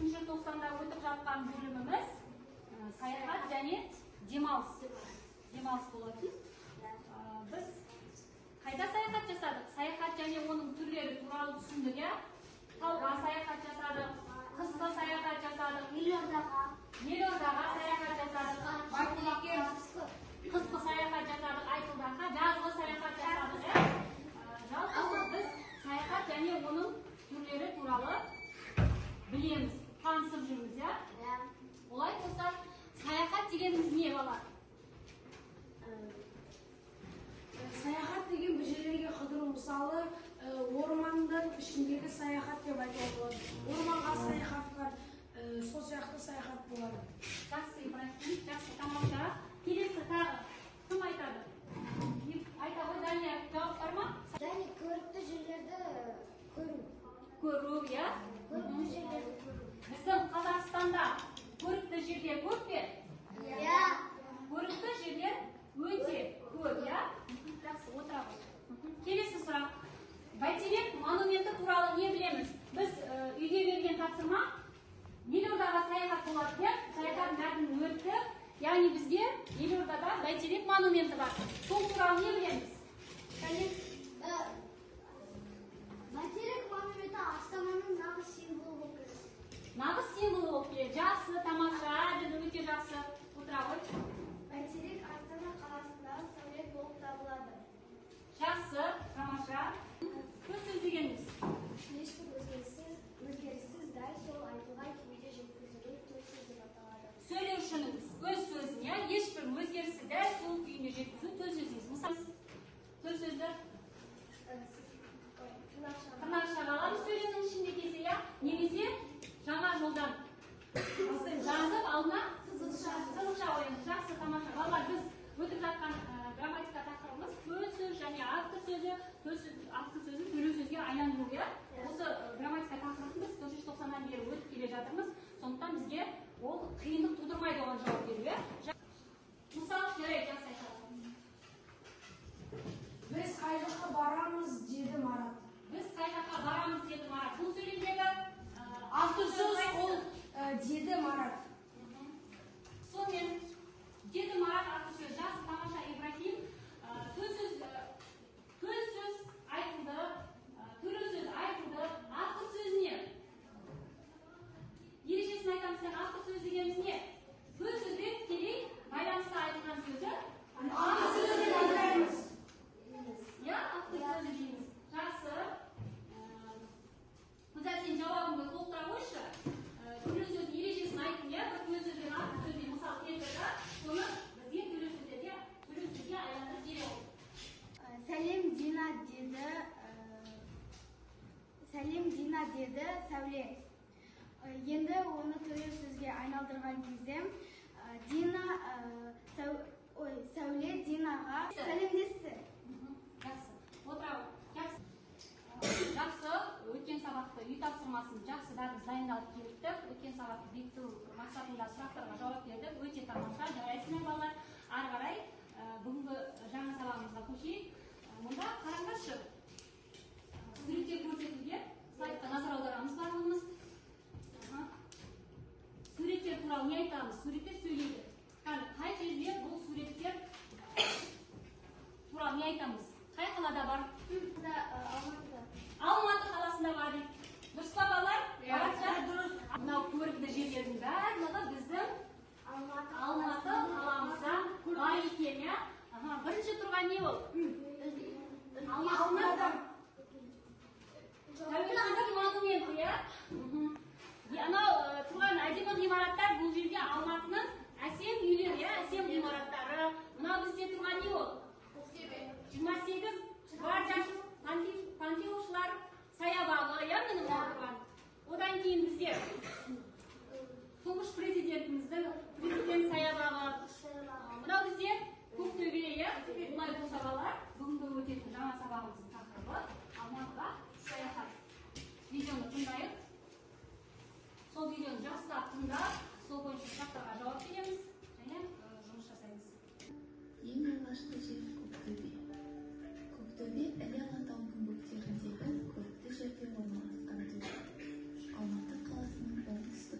4 желтоқсанда өтіп жатқан бөліміміз саяхат және демалыс болатын. Біз қайда саяхат жасадық? Саяхат және оның түрлері туралы түсіндік, иә? Тауға саяхат жасадық, қысқы саяхат жасадық, елордаға саяхат жасадық, қысқы саяхат жасадық, Айтылдаққа, жазғы саяхат жасадық, иә? Жалпы біз саяхат және оның түрлері туралы білеміз, танысып жүрміз, иә? Олай болса, саяхат дегеніміз не бала? Саяхат деген бір жерлерге қыдыру, мысалы, ормандың ішіндегі саяхат деп айтуға болады. Орманға саяхат бар, сол сияқты саяхат болады. Жақсы, Ибрахим, жақсы, тамаша. Келесі тағы кім айтады? Айта ғой, Дания, жауап бар ма? Және көрікті жерлерді көру. Көру, иә? Көрікті жерлерді көру. Біздің Қазақстанда көрікті жерлер көп пе? Иә. Көрікті жерлер өте көп, иә? Жақсы, отыра ғой. Келесі сұрақ. Бәйтерек монументі туралы не білеміз? Біз үйге берген тапсырма елордаға саяхат болады, иә? Саяхат мәтінін өтті. Яғни бізге елордада Бәйтерек монументі бар. Сол туралы не білеміз? Бәйтерек монументі Астананың нағыз символы болып келеді. Нағыз символы болып келеді. Жақсы, тамаша, әділ, өте жақсы. Отыра ғой. Бәйтерек Астана қаласындағы сәулет болып табылады. Жақсы, тамаша. Көз сөз дегеніміз? Ешбір өзгеріссіз дәл сол айтылған күйде жеткізілген төл сөз деп аталады. Сөйлеушінің өз сөзіне ешбір өзгерісі дәл сол күйінде жеткізу төл сөз дейміз. Мысалы, төл сөзді тырнақшаға аламыз сөйлемнің ішінде келсе, иә? Немесе жаңа жолдан жазып алдына сызықша қоямыз. Жақсы, тамаша. Балалар, біз өтіп жатқан грамматика тақырыбымыз төл сөз және автор сөзі, автор сөзін төлеу сөзге айналдыру, иә? Осы грамматика тақырыбын біз 490-нан бері өтіп келе жатырмыз. Сондықтан бізге ол қиындық тудырмайды оған жауап беру, иә? Мысалы, жарайды, жақсы айтады. Біз қай жаққа барамыз, деді Марат. Біз қай жаққа барамыз, деді Марат. Бұл сөйлемдегі Автор сөз ол деді Марат. Сонымен, деді Марат автор сөз. Жақсы, тамаша, Ибрахим. Төл сөз айтылды, төлеу сөз айтылды. Автор сөз не? Ережесін айтамыз, автор сөз дегеніміз не? Төл сөзбен тікелей байланысты айтылған сөзі автор сөзі деп айтамыз. Иә, автор сөзі дейміз. Жақсы. Қыздар, сен жауабыңды толықтыра қойшы. Төлеу сөздің ережесін айттым, иә? Бір төл сөзбен автор сөзбен мысал келтірді. Соны бізге төлеу сөзге айландырып бере ол. Сәлем Дина деді Сәуле. Енді оны төлеу сөзге айналдырған кезде Сәуле Динаға сәлемдесті. Жақсы. Отыра ғой. Жақсы. Өткен сабақты үй тапсырмасын жақсы бәріміз дайындалып келдік. Өткен сабақты бекіту мақсатында сұрақтарға жауап бердік. Өте тамаша. Жарайсыңдар балалар. Ары қарай бүгінгі жаңа сабағымызға көшейік. Мұнда қараңдаршы. Суретте көрсетілген слайдқа назар аударамыз барлығымыз. Суреттер туралы не айтамыз? Суреттер сөйлейді. Қай жерде бұл суреттер туралы не айтамыз? Қай қалада бар? Алматы қаласында бар дейді. Дұрыс па балалар? Дұрыс. Мынау көрікті жерлердің барлығы біздің Алматы қаламызда бар екен, иә? Бірінші тұрған не ол? Алматы. Тәуелсіздік монументі, иә? Анау тұрған әдемі ғимараттар бұл жерде Алматының әсем үйлері, иә? Әсем ғимараттары. Мынау бізде тұрған не ол? 28 гвардия панфиловшылар саябағы, иә, менің отырған. Одан кейін бізде тұңғыш президентіміздің президент саябағы. Мынау бізде Көктөбе, иә? Бұлай болса балалар, бүгінгі өтетін жаңа сабағымыздың тақырыбы Алматыға саяхат. Видеоны тыңдайық. Сол видеоны жақсылап тыңдап, сол бойынша сұрақтарға жауап береміз және жұмыс жасаймыз. Ең алғашқы жер Көктөбе. Көктөбе Іле Алатауының бөктеріндегі көрікті жерде орналасқан төбе. Алматы қаласының оңтүстік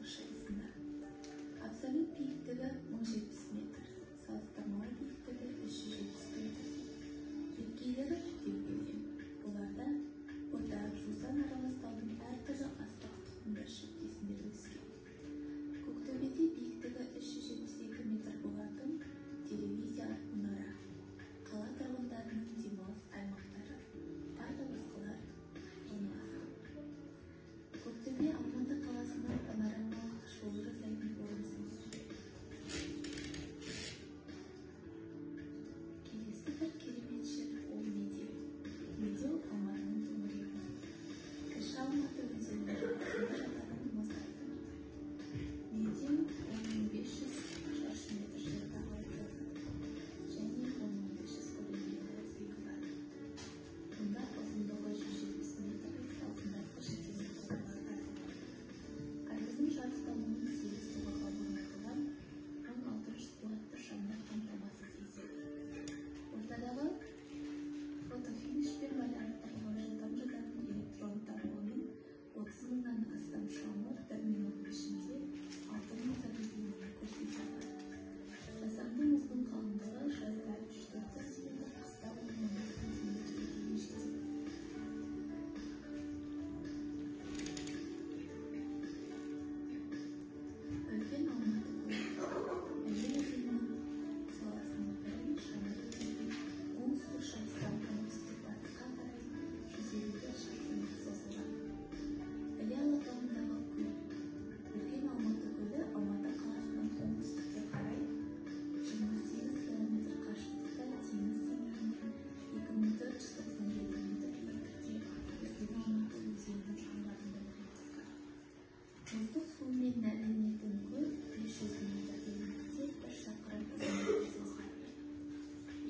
Төмен нәрленетін көл 500 метр тереңдікте 1 шақырым ұзындықта созылған.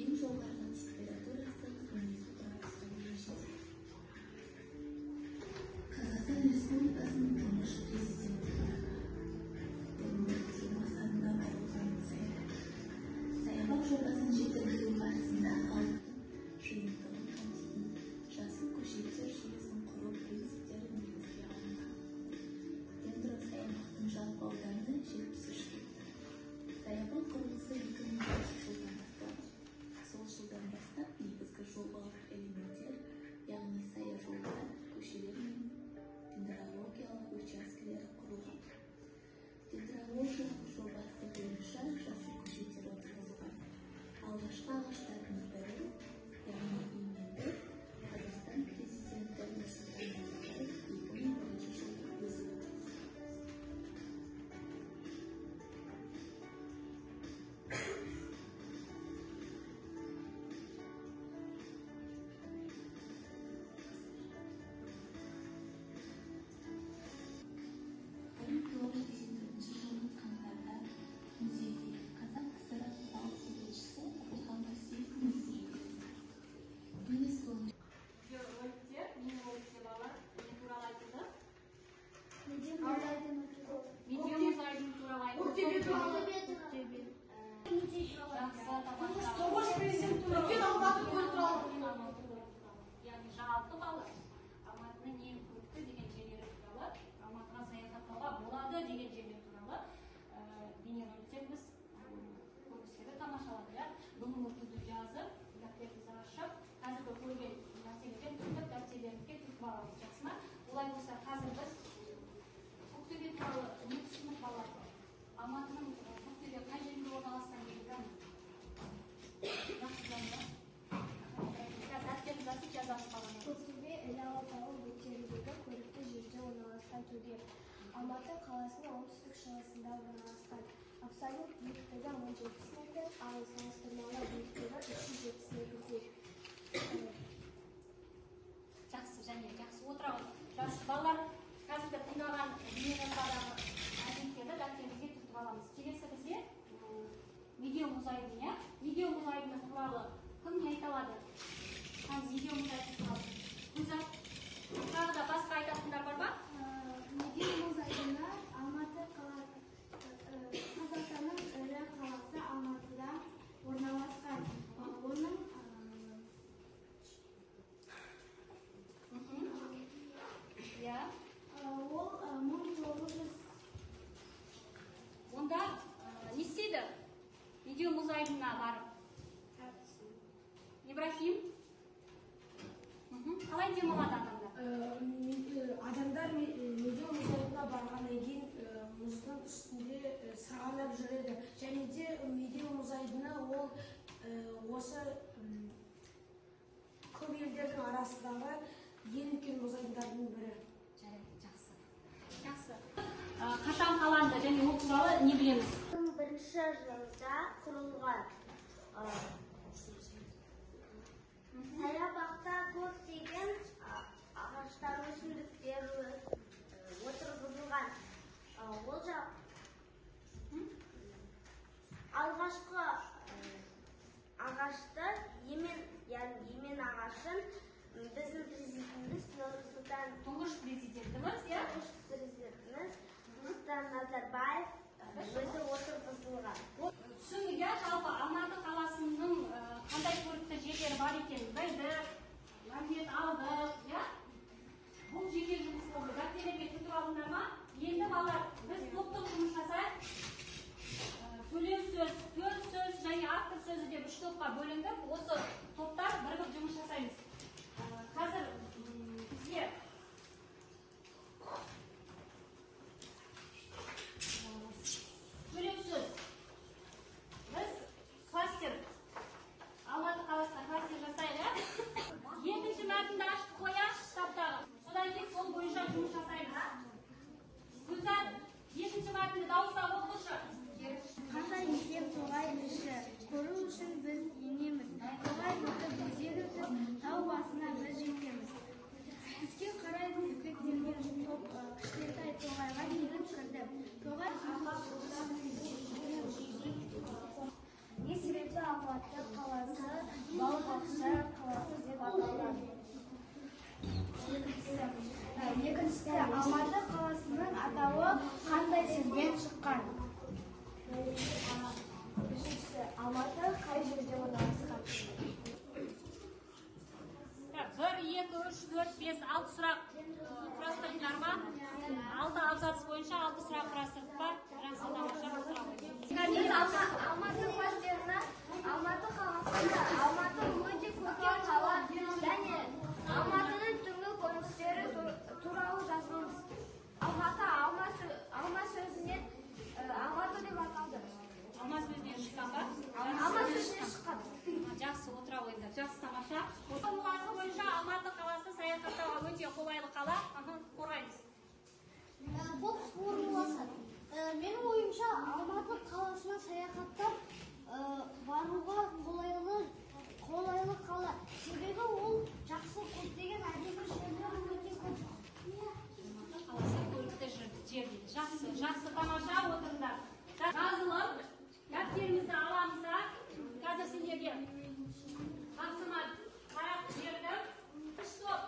Ең жоғарғы температурасы 12 градусқа дейін жетеді. Қазақстан Республикасының тұңғыш президенті жобасында құрылған саябақ жобасын жетілдіру барысында халықтың жиынтығын қамтитын жасыл көшеттер желісін құру принциптері негізге алынған. Дендрос аймақтың жалпы ауданы 73 гектар. Саябақ құрылысы 2005 жылдан басталды. Сол жылдан бастап негізгі жобалық элементтер, яғни саяжолдар, көшелер мен дендрологиялық учаскелер құрылған. Дендрологиялық жобасы бойынша жасыл көшеттер отырғызылған. Алғашқы ағаштардың бірі, яғни именді, Қазақстан президенті Нұрсұлтан Назарбаев 2001 жылы өзі отырғызды. жылдың қаңтарда музейде қазақ КСР балық суретшісі Абылхан Қасиев музейі ЮНЕСКО Видеороликтер, мини-роликтер балалар не туралы айтылды? Медиа музайдың Видео музайдың туралы айтылды. Көктөбе туралы. Тұңғыш президент туралы. Үлкен Алматы көлі туралы. Яғни жаңалықты балалар. Алматының ең көрікті деген жерлері туралы, Алматыға саяхаттауға болады деген жерлер туралы бейнероликтер біз көріністері тамашалады. Бүгінгі күнді жазып, дәптерімізді ашып, қазіргі көрген нәрселерден түртіп дәптерімізге түртіп аламыз. Жақсы ма? Олай болса, қазір біз Көктөбе туралы не түсініп балалар? Алматының Көктөбе қай жерінде орналасқан деп білеміз? Дәптерімізді ашып жазамыз балалар. Көктөбе Іле Алатауы бөктеріндегі көрікті жерде орналасқан төбе. Алматы қаласының оңтүстік шығысында орналасқан. Абсолют биіктігі 1070 метр, ал салыстырмалы биіктігі 370 метр. Жақсы, және жақсы отырамыз. Жақсы, балалар қазіргі тыңдаған бейнежазбадағы әдеттерді дәптерімізге түртіп аламыз. Келесі бізде видео музайдың, иә? Видео музайдың туралы кім не айта алады? Видео музайдың туралы. Гүлзат, тағы да басқа айтатындар бар ма? Медиа музайдында Алматы Қазақстанның ірі қаласы Алматыда орналасқан. Оның Иә. ол 1900 Онда не істейді? Видео музайдына барып. Ибрахим? Қалай демалады адамдар? Адамдар медиа музейіне барғаннан кейін мұздың үстінде сырғанап жүреді. Және де медиа музейіне ол осы көп елдердің арасындағы ең үлкен музейдардың бірі. Жарайды, жақсы. Жақсы. Қашан қаланды және ол туралы не білеміз? 2001 жылда құрылған. Саябақта көптеген ағаштар, өсімдіктер отырғызылған. Ол алғашқы ағашты, емен ағашын біздің президентіміз Тұңғыш президентіміз, иә? Нұрсұлтан Назарбаев өзі отырғызылған. Түсінді, иә? Жалпы Алматы қаласының Алматы қаласы бау-бақша қаласы деп аталады. Екіншісі, Алматы қаласының атауы қандай сөзден шыққан? Үшіншісі, Алматы қай жерде орналасқан? 1, 2, 3, 4, 5, 6 сұрақ құрастырдыңдар ма? 6 абзац бойынша 6 сұрақ құрастырдық па? Жақсы, тамаша, сұрақ Алматы кластеріне Алматы қаласында Алматы өте көркем қала және Алматының түнгі көріністері туралы жазылмыз. Алматы алма сөзінен Алматы деп аталды. Алма сөзінен шыққан ба? Алма сөзінен шыққан. Жақсы, отыра қойыңдар. Жақсы, тамаша. Оқулығы бойынша Алматы қаласы саяхаттауға өте қолайлы қала. Қорғаймыз. Бокс формуласы. Менің ойымша Алматы қаласына саяхаттап баруға қолайлы қала. Себебі ол жақсы көптеген әдемі жерлер өте көп. Қаласы көрікті жер дейді. Жақсы, тамаша, отырыңдар. Жазылып, дәптерімізді аламыздар. Қазір сендерге тапсырма қарап бердім. Стоп.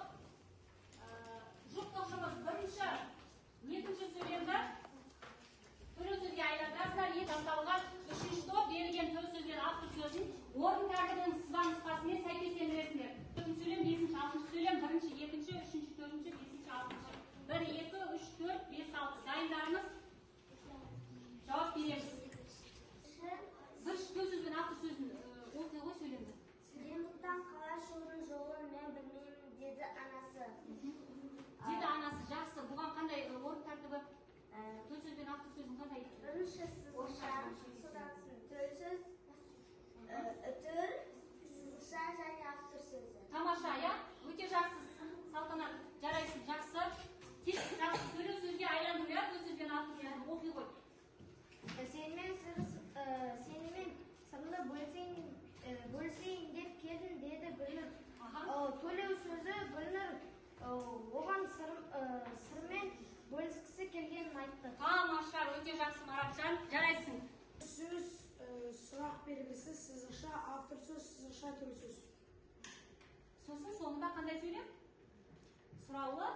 Жұптық жұмыс бірінші, екінші сөйлемді түрлі сөзге айналдырасыздар. Тасталған үшінші топ берілген түрлі сөзбен автор сөзін орын тәртібінің сызба нұсқасымен сәйкестендіресіңдер. Төртінші сөйлем, бесінші, алтыншы сөйлем, бірінші, екінші, үшінші, төртінші, бесінші, алтыншы. 1, 2, 3, 4, 5, 6. Дайындарыңыз? Жауап береміз. Бір сөзбен автор сөзін оқи ғой сөйлемді. Сізден қалай шығудың жолын мен білмеймін, деді анасы. Деді анасы. Жақсы. Бұған қандай орын тәртібі? Төл сөз бен автор сөзін қандай? Бірінші сызықша, содан төл сөз, үтір, сызықша және автор сөзі. Тамаша, я? Өте жақсы. Салтанат, жарайсың. Жақсы. Жақсы. Төлі сөзге айландыру, я? Төл сөз бен автор сөзін оқи ғой. Сенімен сырымды бөлісейін деп келдім, деді Гүлнұр. Төлеу сөзі Гүлнұр оған сырмен бөліскісі келгенін айтты. Тамаша, өте жақсы, Марапжан. Жарайсың. Сөз сұрақ белгісі сызықша, автор сөз сызықша, төл сөз. Сосын соңында қандай сөйлем? Сұраулы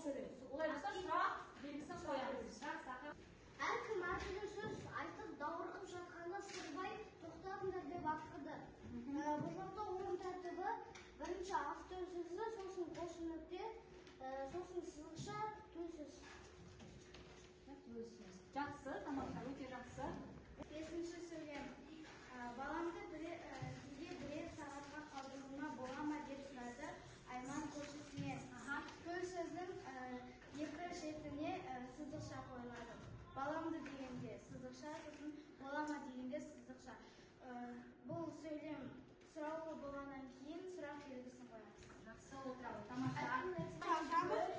сөйлем. Олай болса сұрақ белгісін қоямыз. Әркім әртүрлі сөз айтып даурығып жатқанда Сырбай тоқтатыңдар деп ақырды. Бұлақта орын тәртібі бірінші автор сөзі, сосын қосын нүкте, сосын сызықша, төл сөз. Жақсы, тамаша, өте жақсы. Бесінші сөйлем. Баламды сізге бірер сағатқа қалдыруына бола ма деп сұрады Айман көршісінен. Төл сөздің екі шетіне сызықша қойылады. Баламды дегенде сызықша, сосын бола ма дегенде сызықша. Бұл сөйлем сұраулы болғаннан кейін сұрақ белгісін қоямыз. Жақсы, отырады, тамаша.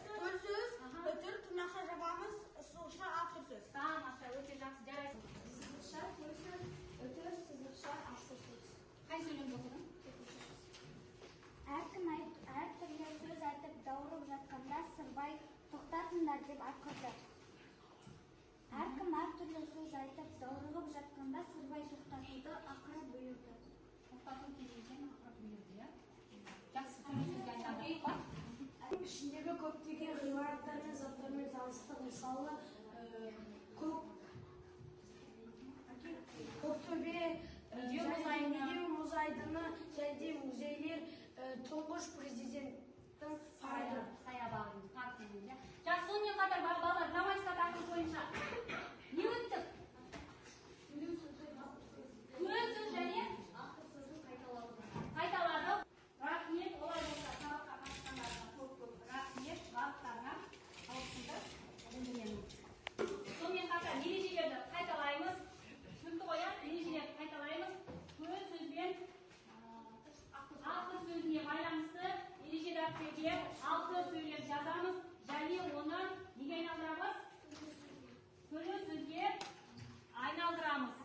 Төл сөз, үтір, тырнақша жабамыз, сызықша, автор сөз. Тамаша, өте жақсы, жарайсың. Сызықша, төл сөз, үтір, сызықша, автор сөз. Қай сөйлемді оқыдың? Әркім әртүрлі сөз айтып даурығып жатқанда Сырбай тоқтатыңдар деп ақырды. Әркім әртүрлі сөз айтып даурығып жатқанда Сырбай тоқтатуды ақырып бұйырды. Тоқтату кезеңден ақырып бұйырды, я? Жақсы, түрлі сөзге айналдырдық па? Ішіндегі көптеген ғимараттар мен заттармен таныстық. Мысалы, Көктөбе, Медеу мұз айдыны және музейлер, тұңғыш президенттің саябағы. Жақсы, сонымен қатар балалар, грамматика тақырыбы бойынша не өттік? Төл сөз және қайталады. Рахмет, олай болса сабаққа қатысқандарына көп рахмет, барлықтарына қауіпсіздік білдіремін. Сонымен қатар ережелерді қайталаймыз. Түсінікті ғой, ережелерді қайталаймыз. Төл сөзбен автор сөзіне байланысты ереже дәптерге 6 сөйлем жазамыз. Және оны неге айналдырамыз? Төлі сөзге айналдырамыз.